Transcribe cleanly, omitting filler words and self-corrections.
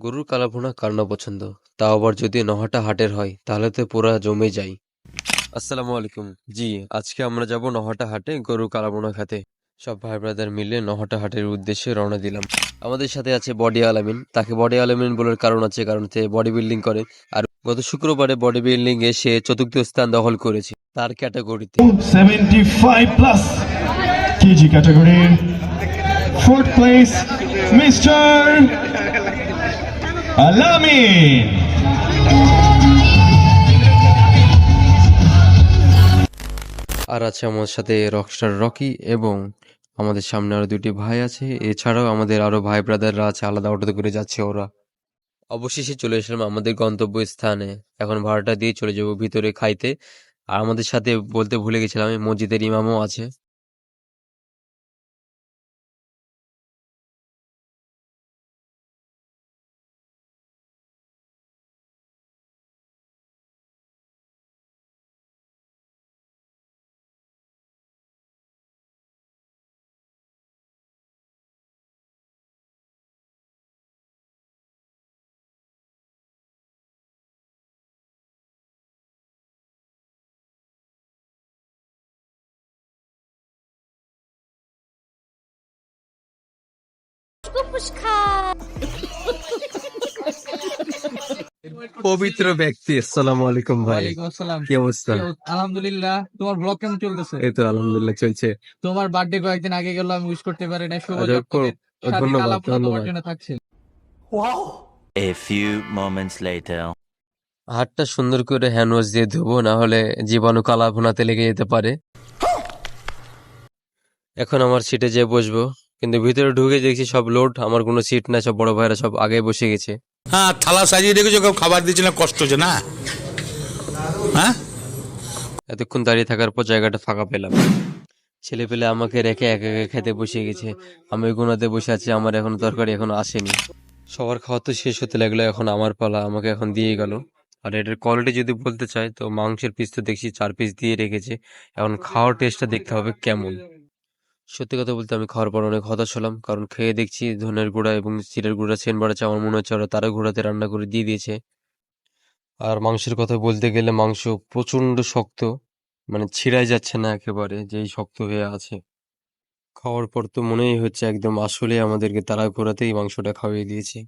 গরুর কালাভুনা কার না পছন্দ, তাও আবার যদি নহাটা হাটের হয় তাহলে তো পুরা জমে যায়। আসসালামু আলাইকুম। জি, আজকে আমরা যাব নহাটা হাটে গরুর কালাভুনা খেতে। সব ভাই ব্রাদার মিলে নহাটা হাটের উদ্দেশ্যে রওনা দিলাম। আমাদের সাথে আছে বডি আলামিন। তাকে বডি আলামিন বলার কারণ আছে, কারণ সে বডি বিল্ডিং করে। আর গত শুক্রবারে বডি বিল্ডিং এ সে চতুর্থ স্থান দখল করেছে তার ক্যাটাগরিতে। 75 plus kg category. Fourth place, Mr. Alamin. আর আছে আমার সাথে রকস্টার রকি, এবং আমাদের সামনে আরো দুটি ভাই আছে। এছাড়াও আমাদের আরো ভাই ব্রাদাররা আছে, আলাদা অটোতে করে যাচ্ছে ওরা। অবশেষে চলে এসলাম আমাদের গন্তব্য স্থানে। এখন ভাড়াটা দিয়ে চলে যাব ভিতরে খাইতে। আর আমাদের সাথে বলতে ভুলে গেছিলাম, এই মসজিদের ইমামও আছে। পবিত্র ব্যক্তি, আসসালামু আলাইকুম ভাই। ওয়ালাইকুম আসসালাম। কি অবস্থা? আলহামদুলিল্লাহ। তোমার ব্লগ কেমন চলতেছে? এই তো আলহামদুলিল্লাহ চলছে। তোমার বার্থডে কয়েকদিন আগে গেল, আমি উইশ করতে পারি না। শুভ আচ্ছা, জন্মদিন। সাথে ধন্যবাদ কালাভুনা তোমার ধন্যবাদ। জন্য থাকছে। A few moments later. হাতটা সুন্দর করে হ্যান্ড ওয়াশ দিয়ে ধুবো, না হলে জীবাণু কালা ভুনাতে লেগে যেতে পারে। এখন আমার সিটে যেয়ে বসবো, কিন্তু ভিতরে ঢুকে দেখছি সব লোড, আমার কোনো সিট না, সব বড় ভাইরা সব আগে বসে গেছে। হ্যাঁ, থালা সাজিয়ে রেখেছো, কেউ খাবার দিচ্ছে না, কষ্ট হচ্ছে না? হ্যাঁ, এতক্ষণ দাঁড়িয়ে থাকার পর জায়গাটা ফাঁকা পেলাম। ছেলে পেলে আমাকে রেখে একা একা খেতে বসে গেছে। আমি ওগুলোতে বসে আছি, আমার এখনো তরকারি এখনো আসেনি। সবার খাওয়া তো শেষ হতে লাগলো, এখন আমার পালা, আমাকে এখন দিয়ে গেল। আর এটার কোয়ালিটি যদি বলতে চাই তো মাংসের পিস তো দেখছি 4 পিস দিয়ে রেখেছে। এখন খাওয়ার টেস্টটা দেখতে হবে কেমন। সত্যি কথা বলতে আমি খাওয়ার পর অনেক হতাশ হলাম, কারণ খেয়ে দেখছি ধনের গুঁড়া এবং জিরের গুঁড়া সেন্ট বাড়াচ্ছে। আমার মনে হচ্ছে ওরা তারা গুঁড়াতে রান্না করে দিয়ে দিয়েছে। আর মাংসের কথা বলতে গেলে মাংস প্রচন্ড শক্ত, মানে ছিঁড়াই যাচ্ছে না একেবারে, যেই শক্ত হয়ে আছে। খাওয়ার পর তো মনেই হচ্ছে একদম আসলে আমাদেরকে তাড়া ঘোরাতেই মাংসটা খাওয়িয়ে দিয়েছে।